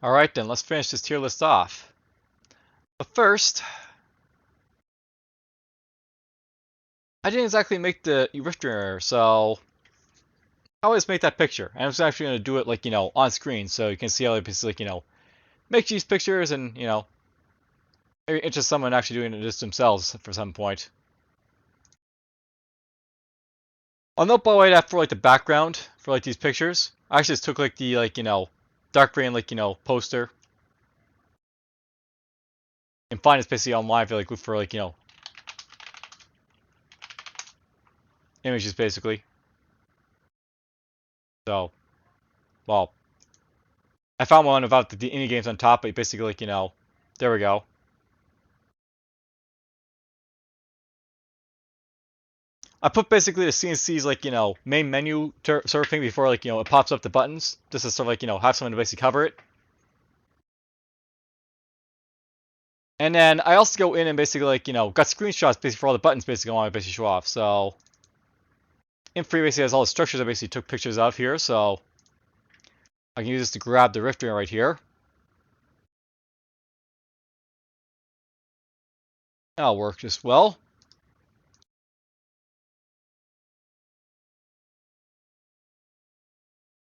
Alright then, let's finish this tier list off. But first, I didn't exactly make the Rift so I always make that picture. And I'm just actually going to do it like, on screen so you can see how it's like, make these pictures and, it's just someone actually doing this themselves for some point. I'll note by the way that for like the background for like these pictures, I actually just took like the dark green poster. And find this basically online for look for images basically. So, well, I found one about the indie games on top, but basically there we go. I put basically the CNC's main menu sort of thing before it pops up the buttons, just to sort of have someone to basically cover it. And then I also go in and basically got screenshots basically for all the buttons basically I want to basically show off. So Infree basically has all the structures I basically took pictures of here, so I can use this to grab the rift ring right here. That'll work just well.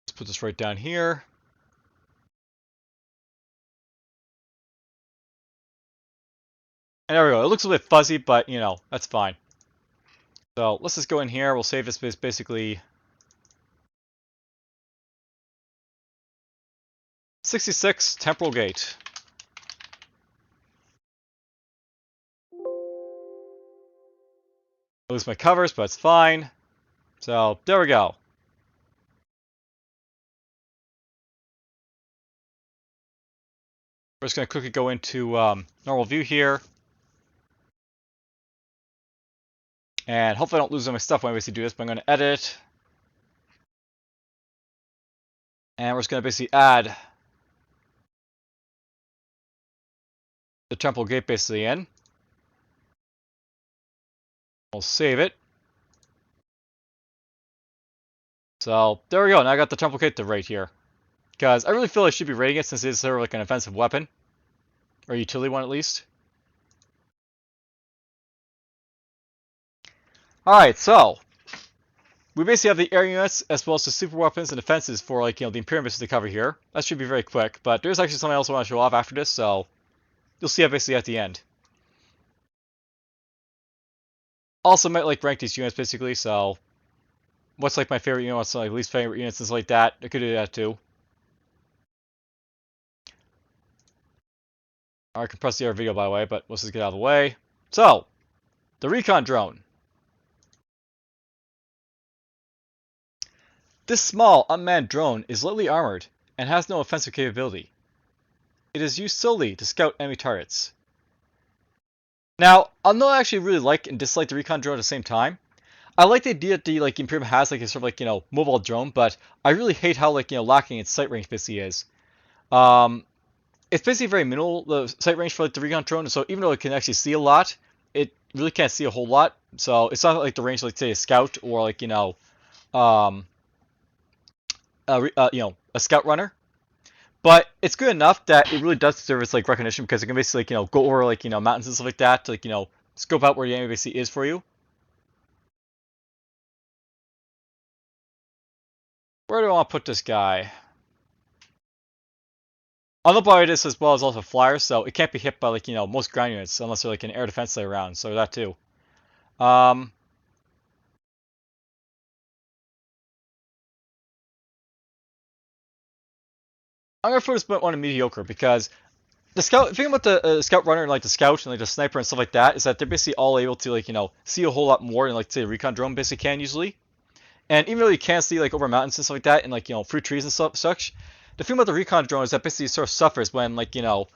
Let's put this right down here. And there we go. It looks a bit fuzzy, but that's fine. So let's just go in here. We'll save this basically 66 temporal gate. I lose my covers, but it's fine. So there we go. We're just going to quickly go into normal view here. And hopefully I don't lose all my stuff when I basically do this, but I'm going to edit. And we're just going to basically add the temporal gate basically in. We'll save it. So there we go. Now I got the temporal gate right here. Because I really feel I should be rating it since it's sort of like an offensive weapon. Or utility one at least. Alright, so we basically have the air units as well as the super weapons and defenses for the Imperiums to cover here. That should be very quick, but there's actually something else I want to show off after this, so you'll see it basically at the end. Also might rank these units basically, so what's my favorite unit, what's least favorite units and stuff like that. I could do that too. I compressed the other video by the way, but let's just get out of the way. So, the recon drone. This small, unmanned drone is lightly armored and has no offensive capability. It is used solely to scout enemy targets. Now, I'll not actually really like and dislike the recon drone at the same time. I like the idea that the Imperium has a sort of mobile drone, but I really hate how lacking its sight range basically is. It's basically very minimal, the sight range for the recon drone, so even though it can actually see a lot, it really can't see a whole lot. So it's not like the range say a scout or a scout runner. But it's good enough that it really does deserve its recognition because it can basically go over mountains and stuff like that to scope out where the enemy basically is for you. Where do I want to put this guy? On the body this as well as also flyers, so it can't be hit by most ground units unless they're an air defense layer around, so that too. I'm gonna put this one in mediocre because the thing about the scout runner and the scout and the sniper and stuff like that is that they're basically all able to see a whole lot more than say a recon drone basically can usually. And even though you can see over mountains and stuff like that and through trees and such, the thing about the recon drone is that basically it sort of suffers when you're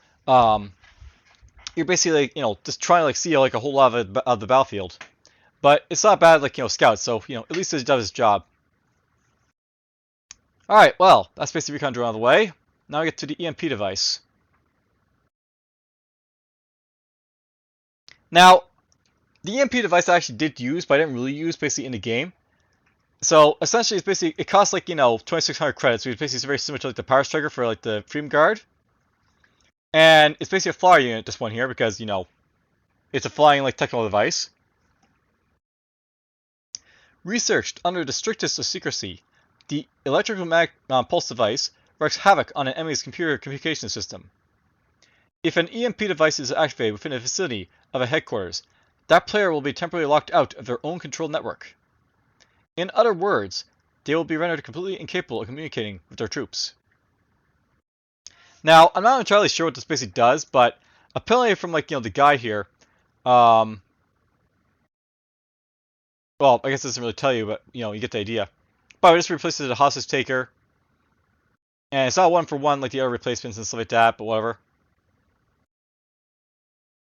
basically just trying to see a whole lot of the battlefield. But it's not bad scouts, so at least it does its job. Alright, well, that's basically recon drone out of the way. Now we get to the EMP device. Now, the EMP device I actually did use, but I didn't really use basically in the game. So essentially, it costs 2,600 credits, which is basically very similar to the Power Striker for the Freedom Guard. And it's basically a flyer unit at this point here because, it's a flying like technical device. Researched under the strictest of secrecy, the electrical pulse device wreaks havoc on an enemy's computer communication system. If an EMP device is activated within the vicinity of a headquarters, that player will be temporarily locked out of their own controlled network. In other words, they will be rendered completely incapable of communicating with their troops. Now, I'm not entirely sure what this basically does, but apparently from the guide here, well, I guess it doesn't really tell you, but you get the idea. But it just replaces the hostage taker, and it's not one for one like the other replacements and stuff like that, but whatever.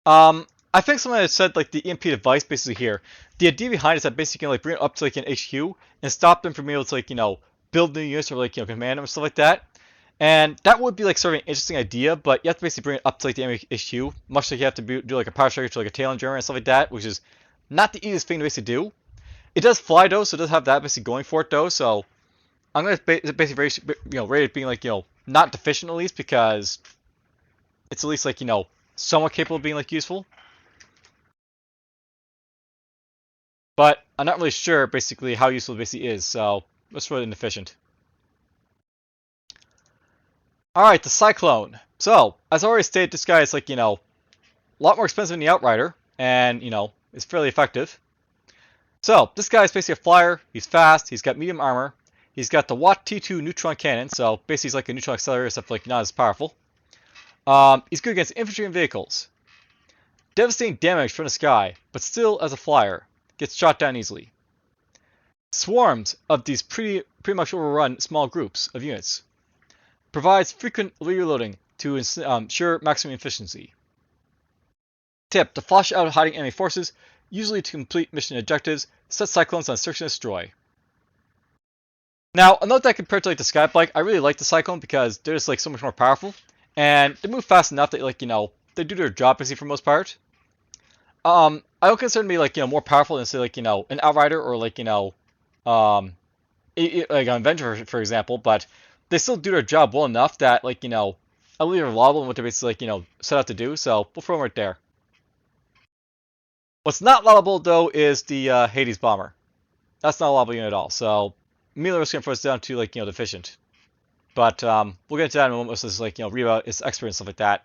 I think someone had said like the EMP device basically here. The idea behind it is that basically you can bring it up to an HQ and stop them from being able to build new units or command them and stuff like that. And that would be sort of an interesting idea, but you have to basically bring it up to the enemy HQ, much like you have to do a power striker to a tail jammer and stuff like that, which is not the easiest thing to basically do. It does fly though, so it does have that basically going for it though. So I'm gonna basically rate it being not deficient at least, because it's at least somewhat capable of being useful. But I'm not really sure basically how useful it basically is, so let's throw it in efficient. Alright, the Cyclone. So, as I already stated, this guy is a lot more expensive than the Outrider, and is fairly effective. So, this guy is basically a flyer, he's fast, he's got medium armor, he's got the Watt T2 neutron cannon, so basically he's like a neutron accelerator, except not as powerful. He's good against infantry and vehicles. Devastating damage from the sky, but still as a flyer, gets shot down easily. Swarms of these pretty much overrun small groups of units. Provides frequent reloading to ensure maximum efficiency. Tip: to flush out hiding enemy forces, usually to complete mission objectives, set Cyclones on search and destroy. Now, I'll note that compared to the Skybike, I really like the Cyclone because they're just so much more powerful, and they move fast enough that they do their job basically for the most part. I don't consider them to be more powerful than say an Outrider or an Avenger for example, but they still do their job well enough that I believe they're reliable in what they're basically set out to do. So we'll throw them right there. What's not laudable though is the Hades bomber. That's not a laudable unit at all. So immediately we're just gonna force it down to deficient. But we'll get into that in a moment. This read about its experience and stuff like that.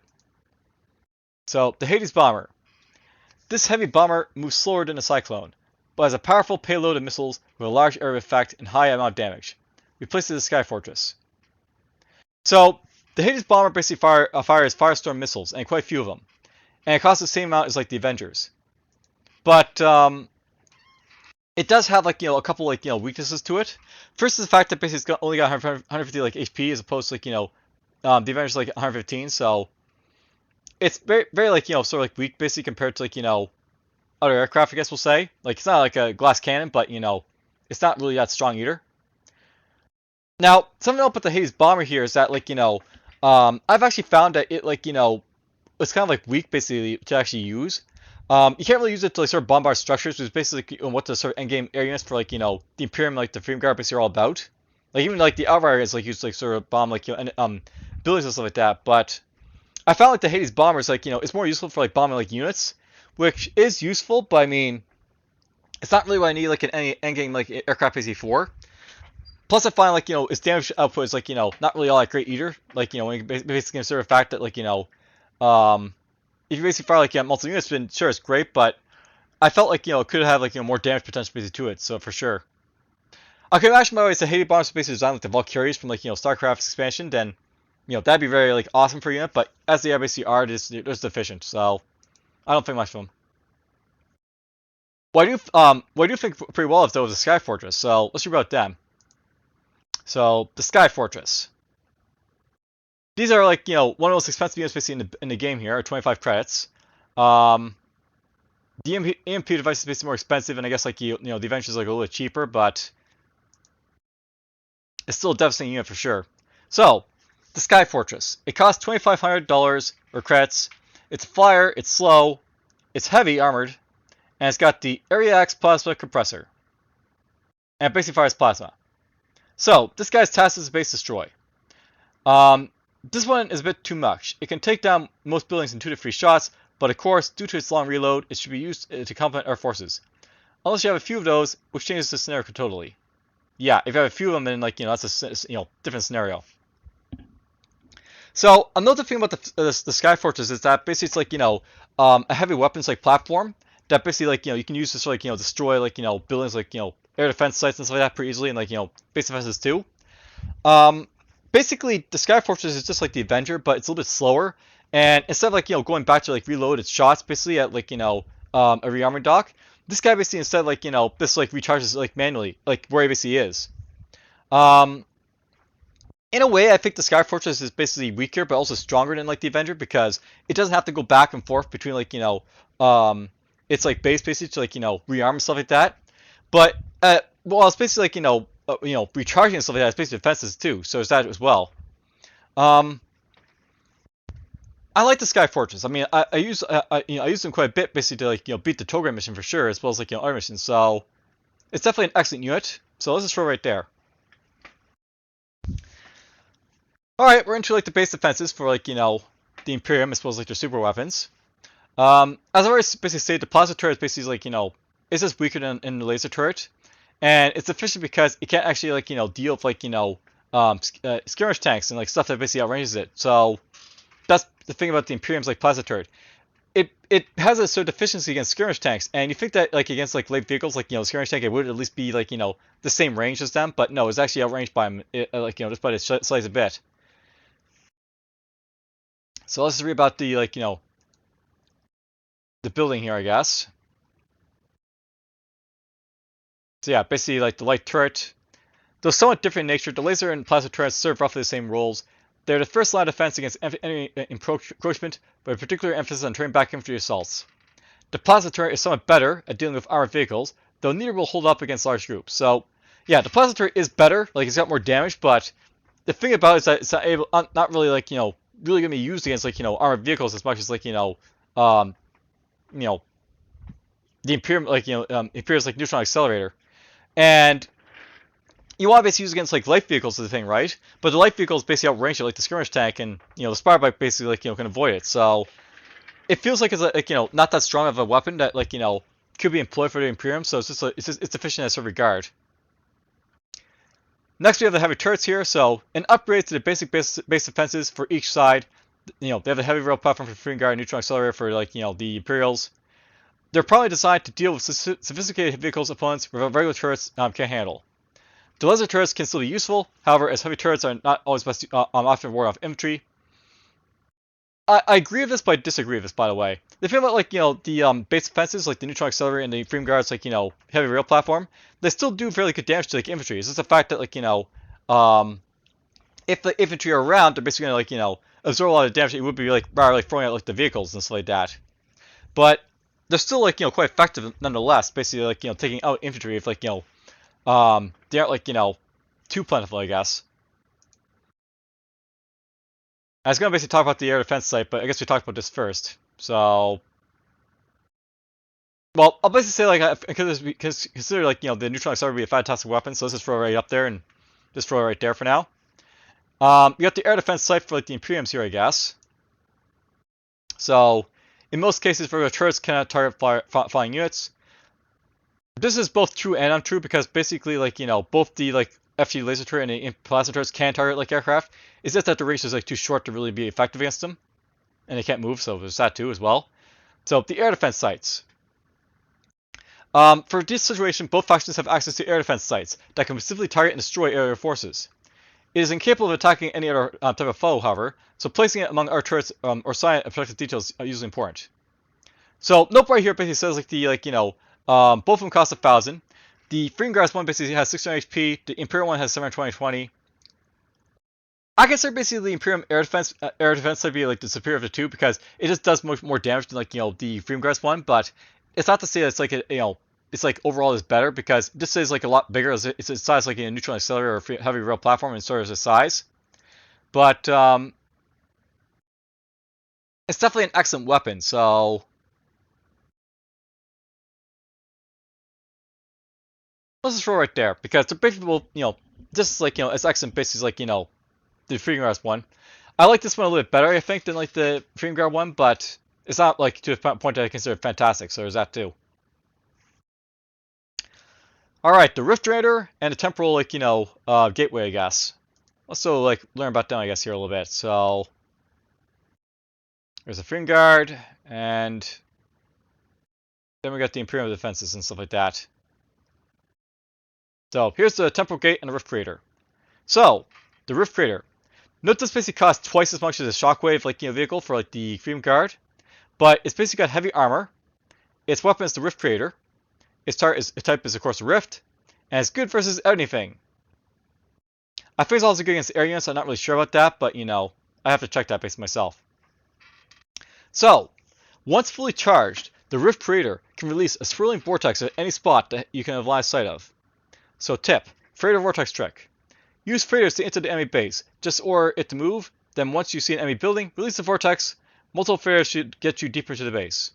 So the Hades bomber. This heavy bomber moves slower than the Cyclone, but has a powerful payload of missiles with a large area of effect and high amount of damage. Replaces the Sky Fortress. So the Hades bomber basically fires Firestorm missiles, and quite a few of them, and it costs the same amount as the Avengers. But it does have a couple weaknesses to it. First is the fact that basically it's only got 150 HP as opposed to the Avengers 115. So it's very sort of weak basically compared to other aircraft, I guess we'll say. It's not a glass cannon, but it's not really that strong either. Now, something else with the Hades bomber here is that I've actually found that it it's kind of weak basically to actually use. You can't really use it to sort of bombard structures, which is basically what the sort of endgame air units for the Imperium the Freedom Guard basically are all about. Even the Outrider is used to sort of bomb buildings and stuff like that. But I found the Hades bomber is it's more useful for bombing units, which is useful, but I mean it's not really what I need an endgame aircraft basically for. Plus, I find its damage output is not really all that great either. When you basically consider the fact that if you basically fire multiple units, then sure it's great, but I felt it could have more damage potential basically to it. So for sure, I could imagine by the way it's a Hades bomber basically designed like the Valkyries from StarCraft's expansion. Then that'd be very awesome for a unit. But as they basically are, they're just deficient. So I don't think much of them. What I do think pretty well of though is the Sky Fortress. So let's read about them. So the Sky Fortress. These are one of the most expensive units basically in the game here, are 25 credits. The EMP device is basically more expensive, and I guess the Avenger is a little bit cheaper, but it's still a devastating unit for sure. So the Sky Fortress. It costs $2,500 or credits. It's a flyer. It's slow. It's heavy armored, and it's got the Area X plasma compressor, and it basically fires plasma. So, this guy's task is base destroy. This one is a bit too much. It can take down most buildings in 2 to 3 shots, but of course, due to its long reload, it should be used to complement our forces. Unless you have a few of those, which changes the scenario totally. Yeah, if you have a few of them, then that's a different scenario. So another thing about the Sky Fortress is that basically it's a heavy weapons platform that basically you can use to sort of destroy buildings air defense sites and stuff like that pretty easily, and base defenses too. Um, Basically the Sky Fortress is just like the Avenger, but it's a little bit slower. And instead of going back to reload its shots basically at a rearming dock, this guy basically instead this recharges manually where he basically is. Um, in a way, I think the Sky Fortress is basically weaker, but also stronger than the Avenger because it doesn't have to go back and forth between its base basically to rearm and stuff like that. But well, it's basically recharging and stuff like that. It's basically defenses too, so it's that as well. Um, I like the Sky Fortress. I mean, I use I use them quite a bit basically to beat the Togram mission for sure, as well as other missions. So it's definitely an excellent unit. So let's just throw it right there. All right, we're into the base defenses for the Imperium as well as their super weapons. As I already basically stated, the plasma turret is basically it's just weaker than the laser turret, and it's efficient because it can't actually deal with skirmish tanks and stuff that basically outranges it. So that's the thing about the Imperium's plasma turret. It has a sort of deficiency against skirmish tanks, and you think that against light vehicles skirmish tank it would at least be the same range as them, but no, it's actually outranged by them just by its size a bit. So let's just read about the the building here, I guess. So yeah, basically the light turret. Though somewhat different in nature, the laser and plasma turrets serve roughly the same roles. They're the first line of defense against enemy encroachment, with a particular emphasis on turning back infantry assaults. The plasma turret is somewhat better at dealing with armored vehicles, though neither will hold up against large groups. So yeah, the plasma turret is better, it's got more damage, but the thing about it is that it's not really really gonna be used against armored vehicles as much as um, you know, the Imperium Imperium's neutron accelerator. And you want to basically use against light vehicles is the thing, right? But the light vehicles basically outrange it, like the skirmish tank, and the spire bike basically can avoid it. So it feels like it's not that strong of a weapon that could be employed for the Imperium. So it's it's efficient in a certain regard. Next we have the heavy turrets here. So an upgrade to the basic base defenses for each side. They have a heavy rail platform for Freedom Guard, neutron accelerator for the Imperials. They're probably designed to deal with sophisticated vehicles opponents with regular turrets can't handle. The laser turrets can still be useful, however, as heavy turrets are not always best often ward off infantry. I agree with this, but I disagree with this, by the way. The thing about the base defenses, like the neutron accelerator and the Freedom Guard's heavy rail platform, they still do fairly good damage to infantry. It's just the fact that if the infantry are around, they're basically gonna absorb a lot of damage. It would be rather throwing out the vehicles and stuff like that. But they're still quite effective nonetheless. Basically taking out infantry if they aren't too plentiful, I guess. I was gonna basically talk about the air defense site, but I guess we talked about this first. So, well, I'll basically say because consider the neutron accelerator would be a fantastic weapon. So let's just throw it right up there and just throw it right there for now. You got the air defense site for the Imperiums here, I guess. So, in most cases, regular turrets cannot target flying units. This is both true and untrue because basically, both the FG laser turret and the plasma turrets can target aircraft. It's just that the range is too short to really be effective against them, and they can't move, so there's that too as well. So the air defense sites. For this situation, both factions have access to air defense sites that can specifically target and destroy aerial forces. It is incapable of attacking any other type of foe, however, so placing it among our turrets or silent objective details are usually important. So note right here basically says both of them cost 1,000. The Freedom Guards one basically has 600 HP. The Imperial one has 720. I consider basically the Imperium air defense to be the superior of the two because it just does much more damage than the Freedom Guards one. But it's not to say that it's overall is better because this is a lot bigger. It's its size a neutron accelerator or heavy rail platform and sort of its size. But it's definitely an excellent weapon. So let's just throw right there because the basically just as excellent basically the Freedom Guards one. I like this one a little bit better, I think, than like the Freedom Guard one, but it's not like to a point that I consider fantastic, so there's that too. Alright, the Rift Raider and the Temporal, like, gateway, I guess. Let's also, like, learn about them, I guess, here a little bit. So, there's the Freedom Guard, and then we got the Imperium defenses and stuff like that. So, here's the Temporal Gate and the Rift Raider. So, the Rift Raider. Note this basically costs twice as much as a Shockwave, like, vehicle for, like, the Freedom Guard. But it's basically got heavy armor. Its weapon is the Rift Raider. Its type is, of course, a Rift. And it's good versus anything. I think it's also good against air units, so I'm not really sure about that, but, I have to check that based myself. So, once fully charged, the Rift Raider can release a swirling vortex at any spot that you can have line of sight of. So tip, Freighter Vortex trick. Use freighters to enter the enemy base. Just order it to move, then once you see an enemy building, release the vortex. Multiple freighters should get you deeper into the base.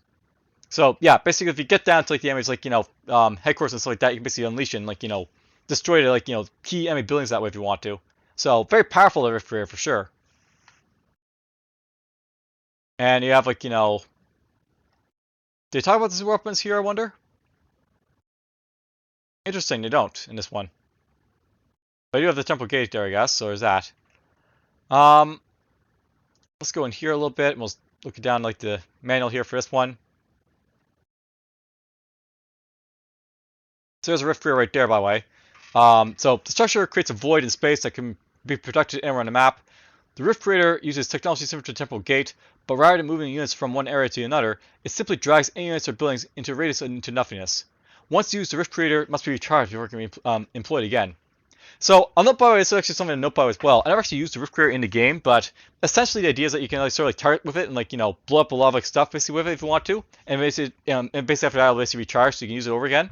So yeah, basically if you get down to like the enemy's like, headquarters and stuff like that, you can basically unleash and like, destroy the like, key enemy buildings that way if you want to. So very powerful the Rift Raider for sure. And you have like, did they talk about the Superweapons here, I wonder? Interesting, they don't in this one. But I do have the Temporal Gate there, I guess, so there's that. Let's go in here a little bit, and we'll look down like the manual here for this one. So there's a Rift Raider right there, by the way. So the structure creates a void in space that can be protected anywhere on the map. The Rift Raider uses technology similar to the Temporal Gate, but rather than moving units from one area to another, it simply drags any units or buildings into a radius into nothingness. Once used, the Rift Raider must be recharged before it can be employed again. So, on that, by the way, it's actually something to note by as well. I never actually used the Rift Raider in the game, but essentially the idea is that you can like sort of like target with it and like blow up a lot of like stuff basically with it if you want to, and basically after that it'll basically recharge so you can use it over again.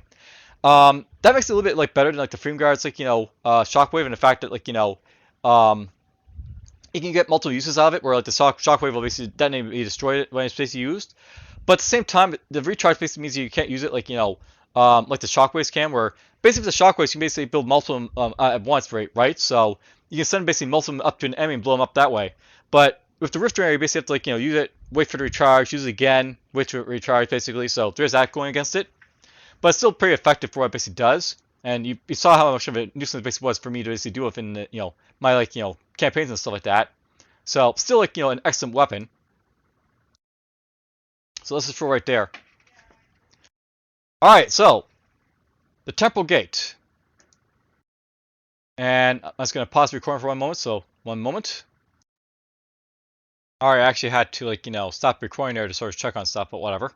That makes it a little bit like better than like the Freedom Guard's like Shockwave, and the fact that like you can get multiple uses out of it, where like the Shockwave will basically detonate and be destroyed when it's basically used. But at the same time, the recharge basically means you can't use it like the Shockwaves can, where basically the Shockwaves you can basically build multiple at once, right? So you can send basically multiple up to an enemy and blow them up that way. But with the Rift Raider, you basically have to like use it, wait for it to recharge, use it again, wait for it to recharge basically. So there's that going against it. But it's still pretty effective for what it basically does. And you saw how much of a nuisance it basically was for me to basically do it in the, my like campaigns and stuff like that. So still like an excellent weapon. So this is for right there. All right, so the Temporal Gate. And I'm just gonna pause the recording for one moment. So 1 moment. All right, I actually had to like stop recording there to sort of check on stuff, but whatever.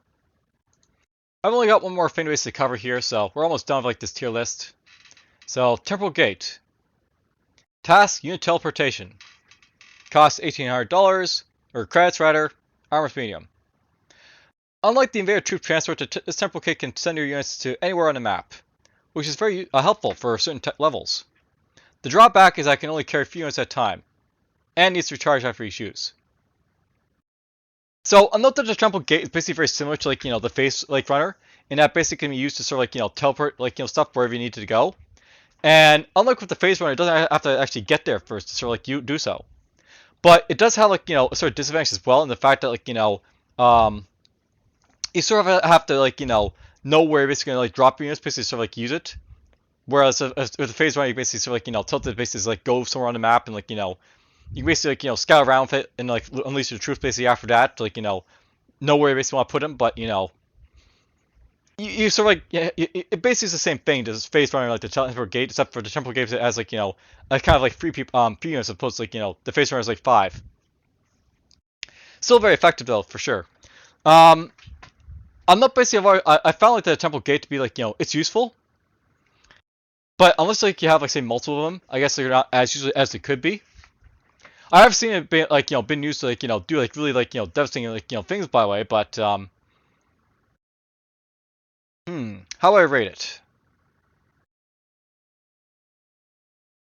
I've only got one more thing to cover here, so we're almost done with like this tier list. So Temporal Gate. Task unit teleportation. Costs $1,800 or credits rather. Armor's medium. Unlike the invader troop transport, this Temporal Gate can send your units to anywhere on the map, which is very helpful for certain levels. The drawback is that I can only carry a few units at a time, and needs to recharge after each use. So I'll note that the Temporal Gate is basically very similar to like the Phase like runner, in that basically can be used to sort of like teleport like stuff wherever you need to go. And unlike with the Phase runner, it doesn't have to actually get there first to sort of like you do so. But it does have like a sort of disadvantage as well in the fact that like you sort of have to like know where you're basically gonna like drop your units, basically sort of like use it. Whereas with the Phase runner, you basically sort of like tilt it basically like go somewhere on the map and like you can basically like scout around with it and like unleash your troops basically after that to like know where you basically want to put them. But you sort of like it basically is the same thing as Phase runner like the Temporal Gate, except for the Temporal Gate has like a kind of like three units as opposed to like the Phase runner is like 5. Still very effective though for sure. I'm not basically I found like the Temporal Gate to be like it's useful, but unless like you have like say multiple of them, I guess they're not as useful as they could be. I have seen it be like been used to like do like really like devastating like things by the way, but how do I rate it?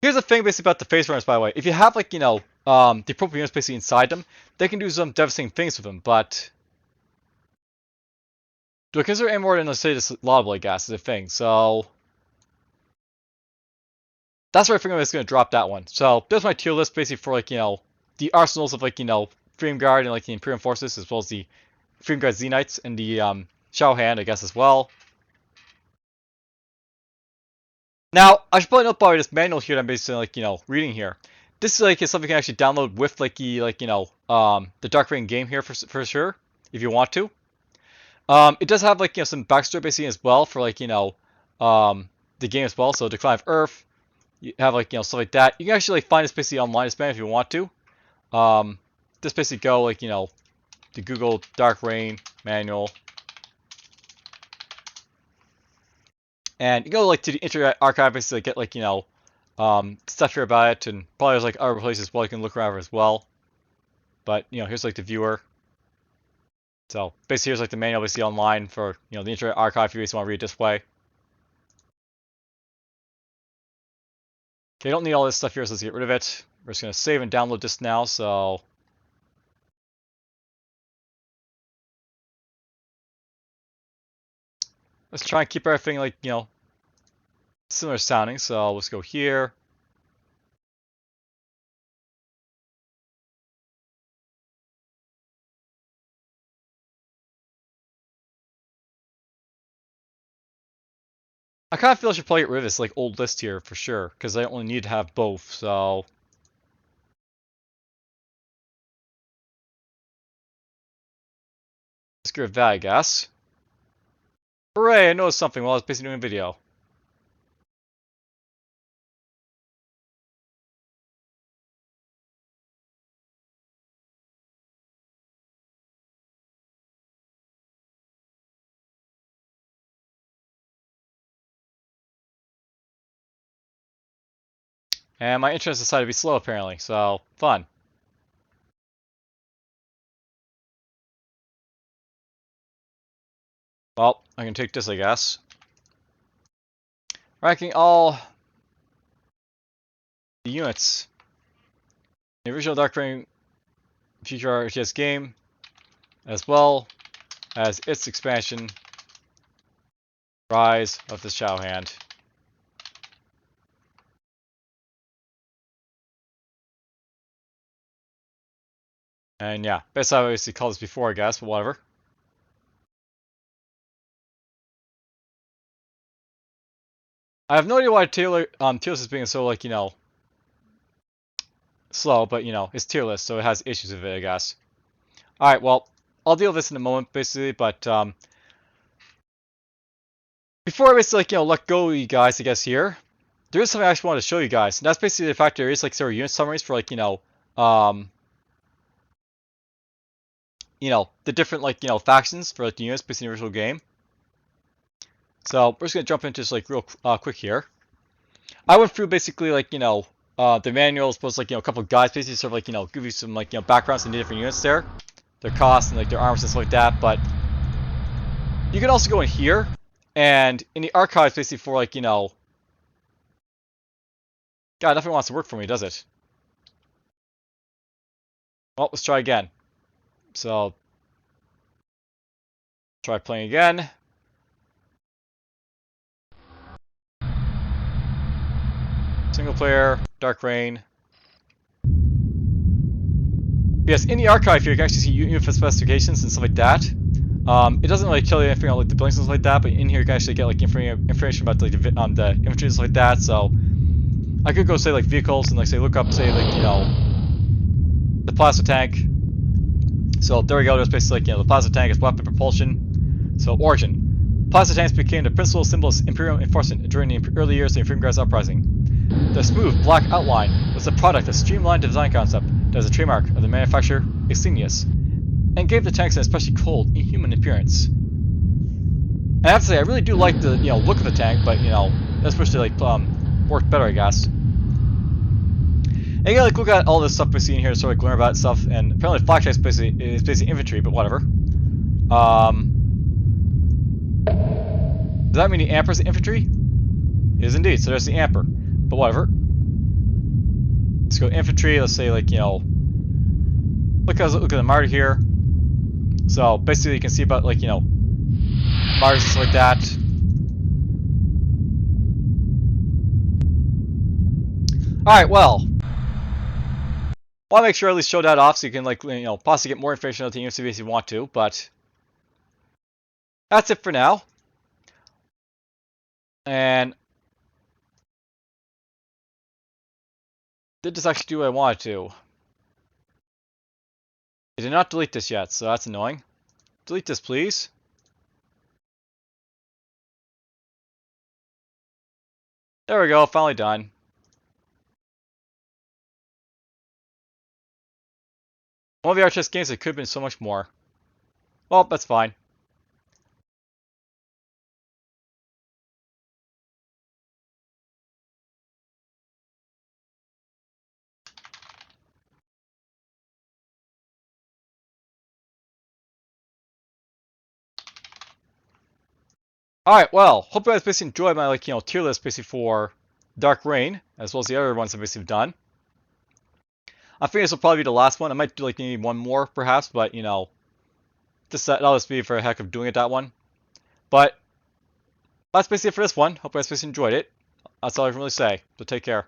Here's the thing basically about the Phase runners by the way. If you have like the appropriate units basically inside them, they can do some devastating things with them, but do I consider any more than let's say this laudable I guess is a thing, so that's where I think I'm just gonna drop that one. So there's my tier list basically for like the arsenals of like Freedom Guard and like the Imperium forces, as well as the Freedom Guard Z Knights and the Shao Hand, I guess, as well. Now, I should probably note by this manual here that I'm basically like reading here. This is something you can actually download with like the the Dark Reign game here for sure, if you want to. It does have like some backstory basically as well for like the game as well. So Decline of Earth, you have like stuff like that. You can actually like find this basically online as well if you want to. Just basically go like the Google Dark Reign manual, and you go like to the Internet Archive basically get like stuff here about it, and probably there's like other places as well you can look around as well. But here's like the viewer. So basically here's like the manual basically online for the Internet Archive if you just want to read it this way. Okay, don't need all this stuff here, so let's get rid of it. We're just gonna save and download this now, so let's try and keep everything like similar sounding. So let's go here. I kind of feel I should probably get rid of this like old list here for sure, because I only need to have both. So let's get rid of that, I guess. Hooray! I noticed something while I was basically doing a video. And my internet decided to be slow apparently, so fun. Well, I can take this, I guess. Ranking all the units. The original Dark Reign Future RTS game, as well as its expansion, Rise of the Shao Hand. And yeah, best I obviously called this before, I guess, but whatever. I have no idea why tier list is being so like slow, but it's tier list, so it has issues with it, I guess. All right, well, I'll deal with this in a moment, basically, but before I basically let go of you guys, I guess here, there is something I actually wanted to show you guys, and that's basically the fact there is like sort of unit summaries for like the different like factions for like the units based in the original game. So we're just gonna jump into this like real quick here. I went through basically like the manuals plus like a couple of guides basically sort of like give you some like backgrounds on the different units there, their costs and like their armors and stuff like that. But you can also go in here and in the archives basically for like God, nothing wants to work for me, does it? Well, let's try again. So try playing again. Single player, Dark Reign. Yes, in the archive here, you can actually see unit specifications and stuff like that. It doesn't really tell you anything about like the buildings and stuff like that, but in here you can actually get like information about like the infantry and stuff like that. So I could go say like vehicles and like say look up say like the plasma tank. So there we go. There's basically like the plasma tank is weapon propulsion. So origin. Plasma tanks became the principal symbol of Imperial enforcement during the early years of the Imperium Guard's uprising. The smooth, black outline was the product of streamlined design concept that was a trademark of the manufacturer Exignius, and gave the tanks an especially cold, inhuman appearance. And I have to say, I really do like the look of the tank, but that's supposed to like work better, I guess. And you gotta like look at all this stuff we're seeing here, sort of like learn about stuff. And apparently, flak tanks is basically infantry, but whatever. Does that mean the Amper's infantry? It is indeed. So there's the Amper. But whatever. Let's go infantry. Let's say like look at the martyr here. So basically, you can see about like martyrs and stuff like that. All right. Well, want to make sure I at least show that off so you can, like, possibly get more information on the teams if you want to, but that's it for now. And did this actually do what I wanted to? I did not delete this yet, so that's annoying. Delete this, please. There we go, finally done. One of the RTX games that could have been so much more. Well, that's fine. Alright, well, hope you guys basically enjoyed my, tier list basically for Dark Reign, as well as the other ones I've basically done. I think this will probably be the last one. I might do, maybe one more, perhaps, but, that'll just be for the heck of doing it, that one. But that's basically it for this one. Hope you guys basically enjoyed it. That's all I can really say. So take care.